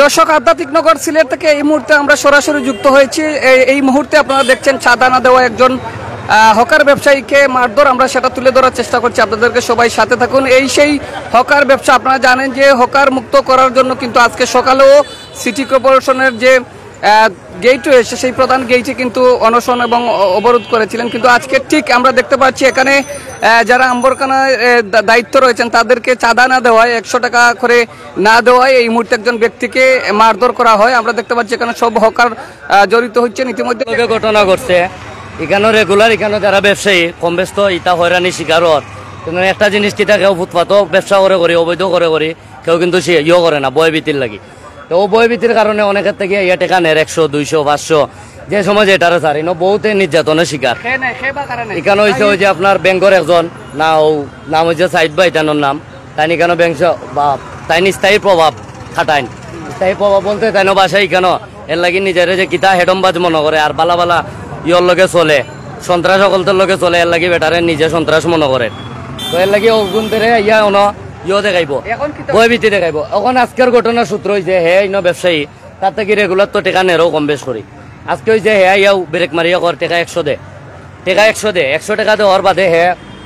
দর্শক, আধ্যাত্মিক নগর সিলেট থেকে এই মুহূর্তে আমরা সরাসরি যুক্ত হয়েছি। এই মুহূর্তে আপনারা দেখছেন চাঁদা না দেওয়া একজন হকার ব্যবসায়ীকে মারধর, আমরা সেটা তুলে ধরার চেষ্টা করছি। আপনাদেরকে সবাই সাথে থাকুন। এই সেই হকার ব্যবসা, আপনারা জানেন যে হকার মুক্ত করার জন্য কিন্তু আজকে সকালেও সিটি কর্পোরেশনের যে গেট রয়েছে সেই প্রধান গেটে কিন্তু অনশন এবং অবরোধ করেছিলেন, কিন্তু আজকে ঠিক আমরা দেখতে পাচ্ছি এখানে যারা আম্বরখানায় দায়িত্ব রয়েছেন তাদেরকে চাঁদা না দেওয়ায়, 100 টাকা করে না দেওয়ায় এই মুহূর্তে একজন ব্যক্তিকে মারধর করা হয়। আমরা দেখতে পাচ্ছি এখানে সব হকার জড়িত হচ্ছেন। ইতিমধ্যে ঘটনা ঘটছে এখানে রেগুলার, এখানে যারা ব্যবসায়ী কম ব্যস্ত ইটা হয়রানি শিকার হওয়ার একটা জিনিস কিটা কেউ ফুটপাত ব্যবসা করে করি, অবৈধ করে করি, কেউ কিন্তু সে ইয়ে করে না বয় ভীতির লাগি। তো ও বয় ভীতির কারণে অনেকের থেকে ইয়ে টেকা নেয় 100, 200, 500 যে সময় যেটারে স্যার ইনো বহুতে নির্যাতনের শিকার। এখানে হয়েছে ওই যে আপনার ব্যাংকের একজন নাম হয়েছে সাইদ ভাই, তার নাম তাই এখানে ব্যাংক বা তাই স্থায়ী প্রভাব খাটাইন। স্থায়ী প্রভাব বলতে তাই বাসায় কেন এর লাগি নিজের যে কিতা হেডমবাজ মনে করে আর বালা বালা ইয়র লগে চলে, সন্ত্রাস সকলদের লগে চলে, এর লাগি বেটারে নিজে সন্ত্রাস মনে করে। তো এর লাগি অগুন ধরে ইয়া অন ইয়ে দেখাইব, বই ভীতি দেখাইব। এখন আজকের ঘটনার সূত্র হয়েছে হে ইনো ব্যবসায়ী তার থেকে রেগুলার তো টেকা নেরও কম বেশ করি। আজকে হয়েছে হে ইয়াও ব্রেক মারিয়া কর টেকা 100 দে, টেকা 100 দে, 100 টাকা দেওয়ার বাদে হে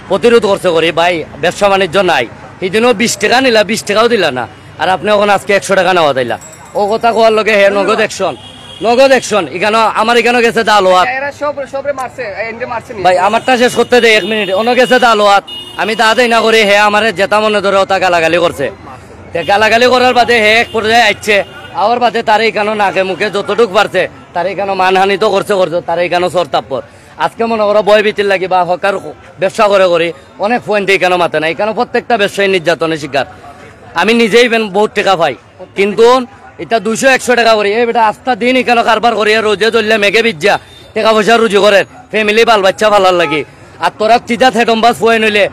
প্রতিরোধ করছে করি ভাই ব্যবসা বাণিজ্য নাই। সেই দিনও 20 টাকা নিলা, 20 টাকাও দিলা না, আর আপনি এখন আজকে 100 টাকা নেওয়া দিলা। ও কথা কোয়ার লগে হে নগদ অ্যাকশন। এখানে আমার এখানে গেছে দালোয়াত ভাই, আমারটা শেষ করতে দেয় 1 মিনিট। অন্য গেছে দালোয়াত, আমি তা দেই না করে হে আমার যেটা মনে ধরে ওটা গালাগালি করছে। গালাগালি করার বাদে হে এক পর্যায়ে আসছে, আবার বাদে তার এইখানে নাকে মুখে যতটুক পারছে তার এইখানে মানহানি তো করছে তার এইখানে সরতাপ্পর। আজকে মনে করো বয় ভীতির লাগি বা হকার ব্যবসা করে করি অনেক পয়েন্ট এইখানে মাথে না। এখানে প্রত্যেকটা ব্যবসায়ী নির্যাতনের শিকার। আমি নিজেই বহুত টাকা পাই, কিন্তু এটা 200-100 টাকা করি এই বেটা আস্থা দিন এখানে কারবার করি, রোজে চললে মেঘে বিজ্জা টাকা পয়সা রুজি করে ফ্যামিলি বাল বাচ্চা ভালার লাগি। আর তোরা চিজা থেটম্বাস ফুয়ে নইলে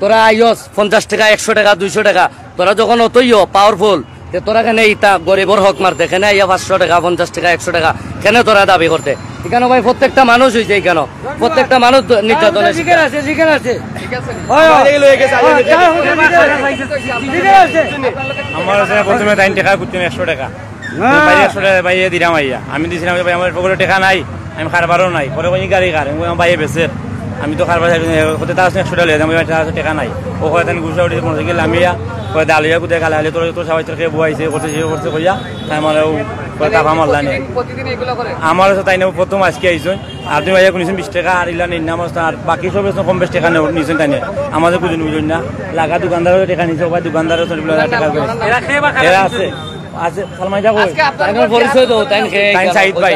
তোরা আইস 50 টাকা, 100 টাকা, 200 টাকা, তোরা যখন অতইও পাওয়ারফুল তোরা কেন ইটা গরিবর হক মারতে কেন আইয়া 500 টাকা, 50 টাকা, 100 টাকা কেন তোরা দাবি করতে? এখানে ভাই প্রত্যেকটা মানুষ হয়েছে, এখানে প্রত্যেকটা মানুষ নির্যাতনের শিকার আছে। আমার প্রথমে 3 টাকা করতেন 100 টাকা, 100 টাকা বাইয়ে দিলাম আইয়া। আমি দিয়েছিলাম ভাই আমার পকেটে টাকা নাই, আমি খারবারও নাই, পরে ওই গাড়ি কার বাইয়ে বেছে আমি তো খারবার হতে তার 100 টাকা লিয়ে টাকা নাই। ও হয়তো ঘুষা উঠেছে মোটরসাইকেল নামিয়া হয়তো আলিয়া কোথায় গালে আলিয়া তোর সবাই তোর খেয়ে বইছে করছে সে করছে কইয়া তাই মানে তাফা মারলা নিয়ে আমার তাই না প্রথম আজকে আইসুন। আর তুমি ভাইয়া শুনেছেন 20 টাকা আর ইলা নিন না আর বাকি সব কম বেশ টাকা নিয়েছেন তাই না আমাদের বুঝুন না লাগা দোকানদারও টাকা নিয়েছে, ওই দোকানদারও টাকা এরা আছে আছে সালমাই যাবো পরিচয় দাও তাই সাইদ ভাই,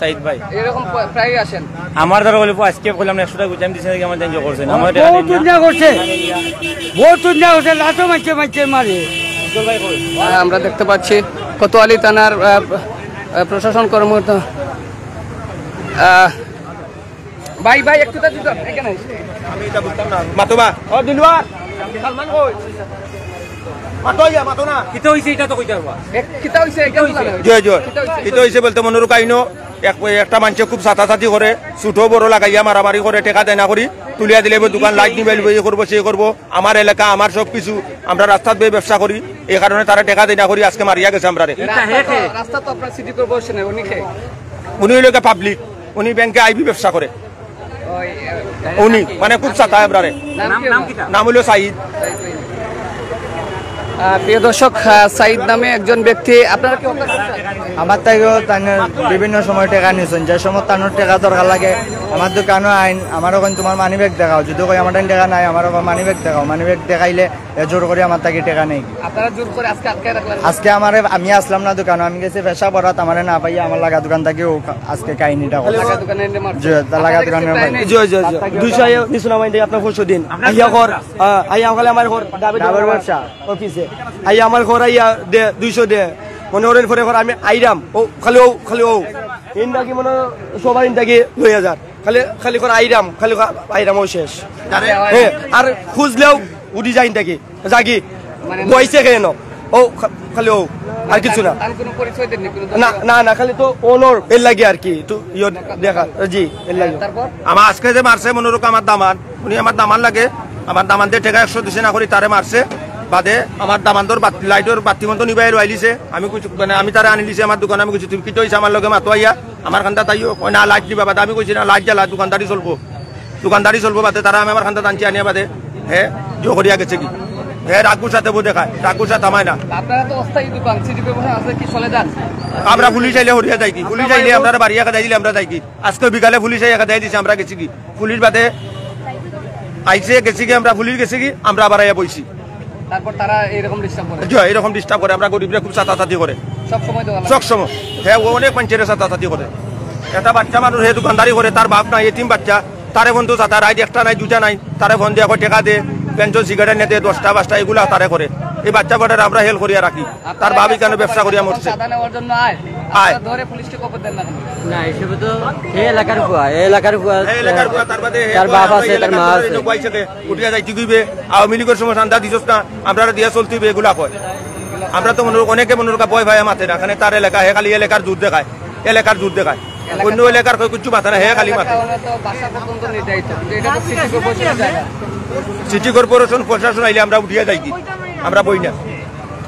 সাইদ ভাই এরকম প্রায় আসেন আমার দ্বারা বলে আজকে বললাম 100 টাকা গুজাম দিছে আমার দেন করছেন আমার টাকা করছে বহুত তুঞ্জা করছে লাটো মাইছে মারে। আমরা দেখতে পাচ্ছি কোতোয়ালি থানার প্রশাসন কর্মকর্তা ভাই একটু এখানে আমি এটা বুঝতাম না মাতবা ও দিলওয়া সালমান কই একটা মানুষ খুব ছাতাছাতি করে ছুটো বড় লাগাইয়া মারামারি করে টেকা দেনা করি তুলিয়া দিলে দোকান লাইট নিবে ইয়ে করবো সে করবো। আমার এলাকা আমার সব কিছু আমরা রাস্তাত বয়ে ব্যবসা করি, এই কারণে তারা টেকা দেনা করি আজকে মারিয়া গেছে। আমরা উনি হইল পাবলিক, উনি ব্যাংকে আইবি ব্যবসা করে, উনি মানে খুব ছাতা আপনারে নাম হইল সাইদ। প্রিয় দর্শক, সাইদ নামে একজন ব্যক্তি আপনারা কি আমার থেকেও বিভিন্ন সময় টাকা নিয়েছেন, যে সময় তানোর টাকা দরকার লাগে আমার দোকানও আইন আমার ওখানে তোমার মানি ব্যাগ দেখাও, যদি কই আমার টাকা নাই আমার ওখানে মানি ব্যাগ দেখাও, মানি ব্যাগ দেখাইলে জোর করে আমার তাকে টাকা নেই। আজকে আমার আমি আসলাম না দোকানে, আমি গেছি পেশা পড়াত আমার না পাই আমার লাগা দোকান থেকে আজকে কাহিনীটা লাগা দোকানে 200 আপনার 500 দিন আইয়া ঘর আইয়া ওখানে আমার ঘর ডাবের ব্যবসা অফিসে আইয়া আমার ঘর আইয়া দে 200 দে মনে করেন পরে আমি আইরাম ও খালি ইন্দাকি মনে সবার ইন্দাকি 2000 খালি করে আইরাম আইরাম ও শেষ। আর খুঁজলেও উঠি যায় ইন্দাকি জাগি বইছে কেন ও খালি আর কিছু না না খালি তো ওনর এর লাগে আর কি দেখা জি এর লাগে। আমার আজকে যে মারছে মনোরক আমার দামান, উনি আমার দামান লাগে, আমার দামান দিয়ে টাকা 100 দিছে না করি তারে মারছে, বাদে আমার দামান্তর লাইটর বাতি মতো নিবাই আইলিছে আমি কিছু মানে আমি তারা আনি দিছে আমার দোকানে আমি কিছু তুমি কি হয়েছে আমার লগে মাতো আইয়া আমার খান্তা তাইও না লাইট দিবা বাদে আমি কইছি না লাইট জ্বালা দোকানদারি চলবো বাদে তারা আমি আমার খান্তা টানছি আনিয়া বাদে হ্যাঁ জো করিয়া গেছে কি হ্যাঁ রাগুর সাথে বউ দেখায় রাগুর সাথে থামায় না আপনারা তো অস্থায়ী দোকান সিটি কর্পোরেশন আছে কি চলে যান আমরা পুলিশ আইলে হরিয়া যাই কি পুলিশ আইলে আমরা বাড়ি একা দিলে আমরা যাই কি আজকে বিকালে পুলিশ একা দেয় দিছে আমরা গেছি কি পুলিশ বাদে আইসে গেছি কি আমরা পুলিশ গেছি কি আমরা আবার আইয়া বইছি তারপর তারা এরকম ডিস্টার্ব করে এরকম ডিস্টার্ব করে আমরা গরিবরা খুব চাতাচাতি করে সব সময় তো সব সময় হ্যাঁ ও অনেক মানুষের চাতাচাতি করে একটা বাচ্চা মানুষ হে দোকানদারি করে তার বাপ নাই এতিম বাচ্চা তারে বন্ধু চাতা রাইট একটা নাই দুটা নাই তারে ফোন দিয়ে টেকা দে পেনশন সিগারেট নিতে 10টা 5টা এগুলা তারে করে এই বাচ্চা বটার আমরা হেল্প করিয়া রাখি তার ভাবি কেন ব্যবসা করিয়া মরছে চাঁদা নেওয়ার জন্য আয় আয়। ধরে পুলিশকে খবর দেন না না হিসেবে তো এই এলাকার ফুয়া এই এলাকার বুয়া তার বাদে তার বাপ আছে তার মা আছে উঠিয়া যাইতে গইবে আওয়ামী লীগের সময় সান্দা দিছস না আমরা দিয়া চলতে হইবে এগুলা কয় আমরা তো অনেকে মনে ভয় ভাই মাথে না এখানে তার এলাকা হে খালি এলাকার জোর দেখায় অন্য এলাকার কিছু মাথা না হে খালি মাথা তো বাসা পর্যন্ত নির্ধারিত কিন্তু এটা তো সিটি কর্পোরেশনের জায়গা সিটি কর্পোরেশন প্রশাসন আইলে আমরা উঠিয়া যাই কি আমরা বই না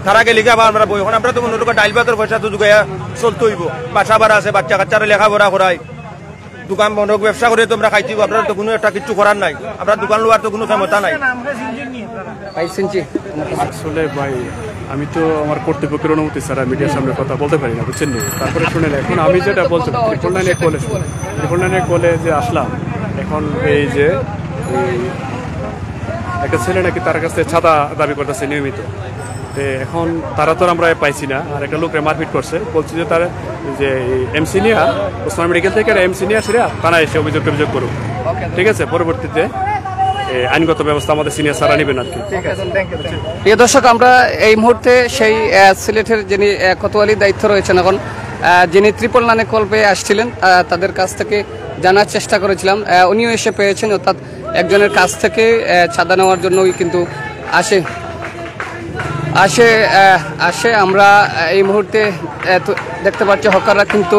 তারা গেলে আবার আমরা বই এখন আমরা তো মনে ডাইল ভাতের পয়সা তো যোগাইয়া চলতে হইব বাসা ভাড়া আছে বাচ্চা কাচ্চারা লেখাপড়া করাই দোকান বন্ধ ব্যবসা করে তোমরা খাইতে আপনার তো কোনো একটা কিছু করার নাই আপনার দোকান লোয়ার তো কোনো ক্ষমতা নাই আসলে ভাই আমি তো আমার কর্তৃপক্ষের অনুমতি ছাড়া মিডিয়ার সামনে কথা বলতে পারি না বুঝছেন নি তারপরে শুনে এখন আমি যেটা বলছি ট্রিপল নাইনে কলে যে আসলাম এখন এই যে একটা ছেলে নাকি তার কাছে ছাতা দাবি করতেছে নিয়মিত এখন তারা তো আমরা পাইছি না আর একটা লোকরে মারপিট করছে বলছি যে তার যে এমসি নিয়া ওসমান মেডিকেল থেকে এমসি নিয়ে আসলে থানায় এসে অভিযোগ করুক ঠিক আছে পরবর্তীতে আইনগত ব্যবস্থা আমাদের সিনিয়র স্যাররা নেবেন আর কি প্রিয় দর্শক আমরা এই মুহূর্তে সেই সিলেটের যিনি কোতোয়ালির দায়িত্ব রয়েছেন এখন যিনি ট্রিপল নাইনে কল পেয়ে আসছিলেন তাদের কাছ থেকে জানার চেষ্টা করেছিলাম উনিও এসে পেয়েছেন অর্থাৎ একজনের কাছ থেকে চাঁদা নেওয়ার জন্যই কিন্তু আসে আমরা এই মুহূর্তে দেখতে পাচ্ছি হকাররা কিন্তু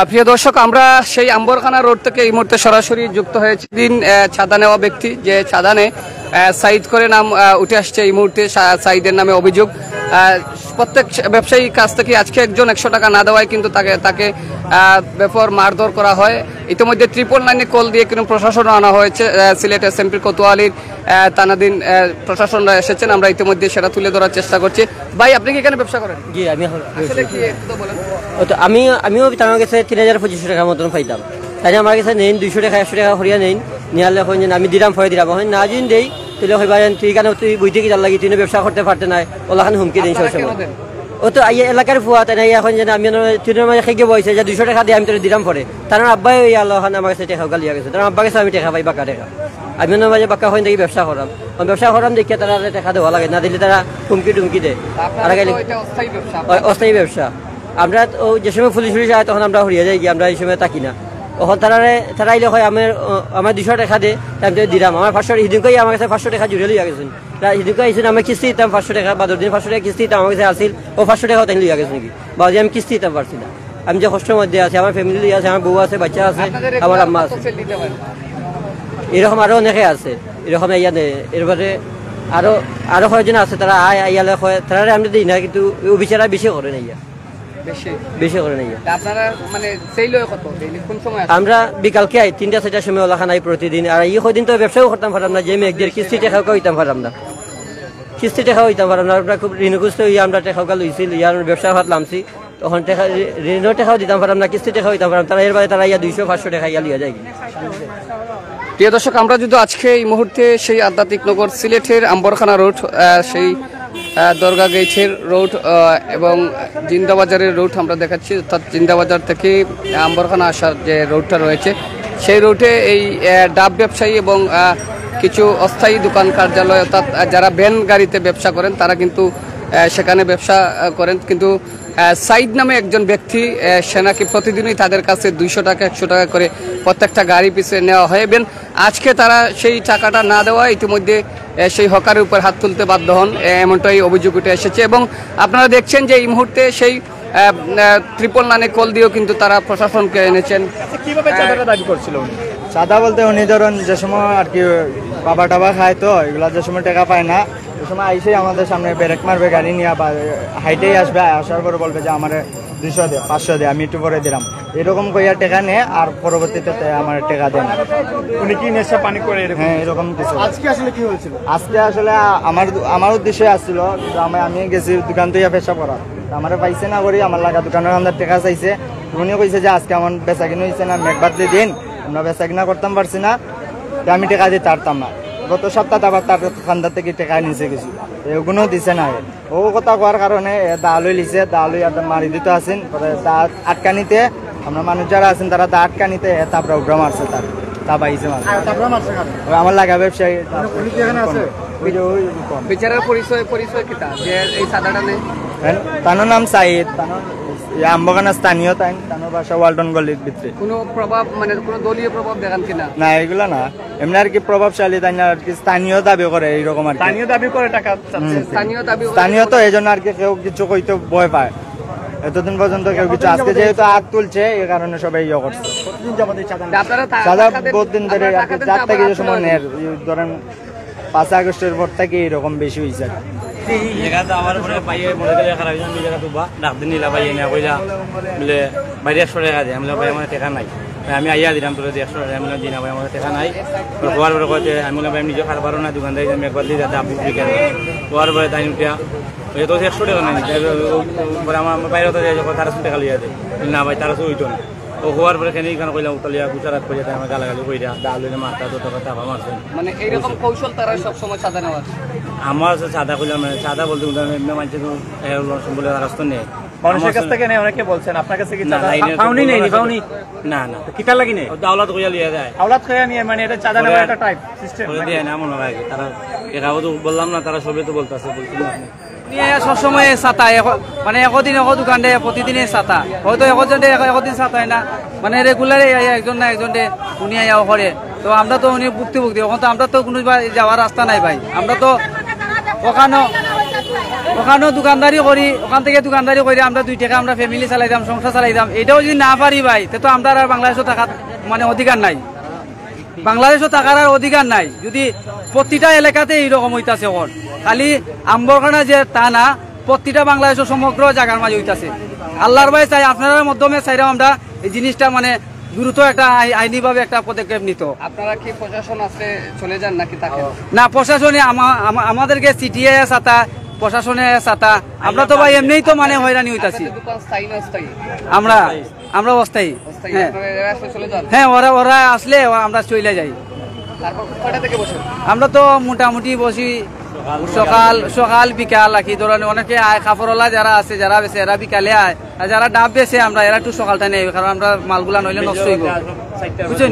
প্রিয় দর্শক আমরা সেই আম্বরখানা রোড থেকে এই মুহূর্তে সরাসরি যুক্ত হয়েছি দিন চাঁদা নেওয়া ব্যক্তি যে চাঁদা নেয় সাইদ করে নাম উঠে আসছে এই মুহূর্তে সাইদের নামে অভিযোগ প্রত্যেক ব্যবসায়ীর কাছ থেকে আজকে একজন 100 টাকা না দেওয়ায় কিন্তু তাকে ব্যাপক মারধর করা হয় ইতিমধ্যে ট্রিপল নাইনে কল দিয়ে কিন্তু প্রশাসন আনা হয়েছে সিলেট এসএমপি কোতোয়ালির তানাদিন প্রশাসনরা এসেছেন আমরা ইতিমধ্যে সেটা তুলে ধরার চেষ্টা করছি ভাই আপনি কি এখানে ব্যবসা করেন জি আমি আসলে কি একটু তো বলেন আমিও আমার কাছে 3250 টাকার মতন পাইতাম তাই আমার কাছে নেই 200 টাকা 100 টাকা হরিয়া নেই নিয়ালে হয় আমি দিলাম ফয় দিলাম হয় না যদি দেই তাহলে হইবা তুই কেন তুই বুঝতে কি জাল লাগি তুই ব্যবসা করতে পারতে নাই ওলাখান হুমকি দিন সবসময় ও তো এলাকার ফুয়া তাই এখন যেন আমি তুই মানে খেয়ে বইছে যে 200 টাকা দিয়ে আমি তোর দিলাম পরে তার আব্বাই ওই আল্লাহান আমার কাছে টাকা গালিয়া গেছে তার আব্বা কাছে আমি টাকা পাই বাঁকা টাকা আমি মাঝে বাঁকা হয় দেখি ব্যবসা করাম দেখিয়ে তারা টাকা দেওয়া লাগে না দিলে তারা হুমকি দেয় আর অস্থায়ী ব্যবসা আমরা যে সময় পুলিশ যায় তখন আমরা হরিয়া যাই আমরা এই সময় তাকি না তখন তারা আইলে হয় আমার 200 টাকা দে আমি দিলাম আমার 500 হিদিনকেই আমার কাছে 500 টাকা জুড়ে লিয়া গেছেন হিদিনকে আইসেন আমি কিস্তি দিতাম 500 টাকা বা 10 দিন 500 টাকা কিস্তি দিতাম আমার কাছে আসিল ও 500 টাকা তাই লিয়া গেছে নাকি বা আমি কিস্তি দিতাম পারছি না আমি যে কষ্টের মধ্যে আছি আমার ফ্যামিলি আছে আমার বউ আছে বাচ্চা আছে আমার আম্মা আছে এরকম আরো অনেকে আছে এরকম ইয়া নেই এরপরে আরো কয়েকজন আছে তারা আইয়ালে তারা আমি দিই না কিন্তু বিচারা বেশি করে না ইয়া বেশি করে নাই আপনারা মানে সেইলো কত কোন সময় আমরা বিকালকে 3টা 4টার সময় ওলা খানাই প্রতিদিন আর এই কদিন তো ব্যবসাও করতাম পারলাম না যে মেঘদের কিস্তি টাকা হইতাম পারলাম না আমরা খুব ঋণগ্রস্ত হইয়া আমরা টাকা লইছিল ইয়ার ব্যবসা হাত লামছি তখন টাকা ঋণের টাকাও দিতাম পারলাম না কিস্তি টাকা হইতাম পারলাম তারা এর বাদে তারা ইয়া 200-500 টাকা ইয়া লিয়া যায় প্রিয় দর্শক আমরা যদি আজকে এই মুহূর্তে সেই আধ্যাত্মিক নগর সিলেটের আম্বরখানা রোড সেই দরগা গেটের রোড এবং জিন্দাবাজারের রোড আমরা দেখাচ্ছি অর্থাৎ জিন্দাবাজার থেকে আম্বরখানা আসার যে রোডটা রয়েছে সেই রোডে এই ডাব ব্যবসায়ী এবং কিছু অস্থায়ী দোকান কার্যালয় অর্থাৎ যারা ভ্যান গাড়িতে ব্যবসা করেন তারা কিন্তু সেখানে ব্যবসা করেন কিন্তু সাইদ নামে একজন ব্যক্তি সেনাকে প্রতিদিনই তাদের কাছে 200 টাকা 100 টাকা করে প্রত্যেকটা গাড়ি পিছিয়ে নেওয়া হয় এবং আজকে তারা সেই টাকাটা না দেওয়া ইতিমধ্যে সেই হকারের উপর হাত তুলতে বাধ্য হন এমনটাই অভিযোগ উঠে এসেছে এবং আপনারা দেখছেন যে এই মুহূর্তে সেই 999 কল দিয়েও কিন্তু তারা প্রশাসনকে এনেছেন। কিভাবে চাঁদাটা দাবি করছিল উনি? চাঁদা বলতে উনি ধরুন যে সময় আর কি বাবা টাবা খায় তো এগুলা যে সময় টাকা পায় না ওই সময় আইসেই আমাদের সামনে ব্রেক মারবে গাড়ি নিয়ে বা হাইটেই আসবে, আসার পরে বলবে যে আমার 200 দে 500 দে, আমি একটু পরে দিলাম, এরকম কইয়া টাকা নেয় আর পরবর্তীতে আমার টাকা দেয় না। উনি কি নেশা পানি করে এরকম? হ্যাঁ এরকম কিছু। আজকে আসলে কি হয়েছিল? আজকে আসলে আমার উদ্দেশ্যে আসছিল, কিন্তু আমি গেছি দোকান তো পেশা করা, আমার পাইছে না করি আমার লাগা দোকানের আন্দার টাকা চাইছে। উনিও কইছে যে আজকে আমার বেচা কিনা হয়েছে না, মেঘবাদ দিন আমরা বেচা কিনা করতাম পারছি না, আমি টাকা দিতে পারতাম না। গত সপ্তাহে আবার তার দোকানদার থেকে টাকা নিচে গেছি, এগুলোও দিছে না। ও কথা কোয়ার কারণে দা লই লিছে, দা লই মারি দিতে আসেন, দা আটকানিতে আমরা মানুষ যারা আছেন তারা দা আটকানিতে তারপরে উগ্র মারছে, তা পাইছে আমার লাগা ব্যবসায়ী বিচারের পরিচয় কিতা যে এই চাঁদাটা নেই? তানোর নাম সাইদ, আম্বগানা স্থানীয়, তানোর বাসা ওয়ালটন গলির ভিতরে। কোনো প্রভাব মানে কোনো দলীয় প্রভাব দেখান কিনা? না এগুলো না, এমনি আর কি প্রভাবশালী, তাই না আর কি স্থানীয় দাবি করে এইরকম আর কি। স্থানীয় দাবি করে টাকা চাচ্ছে। স্থানীয় তো এই জন্য আর কি কেউ কিছু কইতে ভয় পায়, এতদিন পর্যন্ত কেউ কিছু, আজকে যেহেতু হাত তুলছে এই কারণে সবাই ইয়ে করছে। চাঁদা বহুত দিন ধরে আর কি, 4 থেকে যে সময় নেয় ধরেন 5 আগস্টের পর থেকে এরকম বেশি হয়েছে। আমার পরে পাইয়ে মনে করে খারাপ হয়েছে, আমি জায়গা তুবা ডাক দিন নিলা পাইয়ে না কইলা বলে বাইরে 100 টাকা দেয়, আমি ভাই আমার টাকা নাই, আমি আইয়া দিলাম তোর 100 টাকা, আমি দিন ভাই আমার টাকা নাই। হওয়ার পরে কইতে আমি ভাই আমি নিজে খারাপ পারো না, দোকানদারি আমি একবার দিয়ে যাতে আপনি বিকেল হওয়ার পরে তাই উঠিয়া ওই তো 100 টাকা নাই, পরে আমার বাইরে যখন 1300 টাকা লিয়া দেয়, না ভাই 1300 হইতো না। ও হওয়ার পরে কেন এইখানে কইলাম উতলিয়া গুচারাত করে আমার গালাগালি কইরা ডাল লইলে মাথা তো টাকা মারছেন। মানে এইরকম কৌশল তারা সবসময় চাঁদা নেওয়ার? আমার সাদা কইলাম সাদা বলতে এমনি মানছে তো বলে রাস্তা নেই, মানুষের কাছ থেকে নেই অনেকে বলছেন, আপনার কাছে কি চাঁদা পাউনি নেই? পাউনি না না কিতা লাগি নেই, দাওলাত কইয়া লিয়া যায়, আওলাদ কইয়া নিয়ে, মানে এটা চাঁদা নেওয়ার একটা টাইপ সিস্টেম করে দেয় না মনে হয়। তারা এরাও তো বললাম না, তারা সবে তো বলতেছে বলছিল আপনি সবসময় ছাতা মানে একদিন এক দোকান দেয়, প্রতিদিনে ছাতা, হয়তো একদিন ছাতায় না, মানে রেগুলার একজন না একজন দে উনি আইয়াও করে। তো আমরা তো উনি ভুক্তি এখন তো আমরা তো কোনো যাওয়ার রাস্তা নাই ভাই, আমরা তো ওখানেও দোকানদারি করি, ওখান থেকে দোকানদারি করে আমরা 2 টাকা আমরা ফ্যামিলি চালাইতাম, সংসার চালাইতাম। এটাও যদি না পারি ভাই তো আমরা আর বাংলাদেশও থাকার মানে অধিকার নাই, বাংলাদেশও থাকার আর অধিকার নাই। যদি প্রতিটা এলাকাতে এইরকম হইতাছে, এখন খালি আম্বরখানা যে তা না, প্রতিটা বাংলাদেশের সমগ্র জায়গার মাঝে হইতাছে। আল্লাহর ভাই চাই আপনার মাধ্যমে চাইরাও আমরা এই জিনিসটা মানে দ্রুত একটা আইনিভাবে একটা পদক্ষেপ নিত। আপনারা কি প্রশাসন আসলে চলে যান নাকি থাকে না? প্রশাসনে আমাদেরকে সিটিএ ছাতা, প্রশাসনে ছাতা, আমরা তো ভাই এমনিই তো মানে হয়রানি হইতাছি। আমরা অস্থায়ী, হ্যাঁ ওরা আসলে আমরা চলে যাই। আমরা তো মোটামুটি বসি সকাল বিকাল রাখি, ধরেন অনেকে আয় কাপড়ওয়ালা যারা আছে, যারা বেছে এরা বিকালে আয়, আর যারা ডাব বেছে আমরা এরা একটু সকালটা নেই, কারণ আমরা মালগুলা নইলে নষ্ট হইব, বুঝছেন।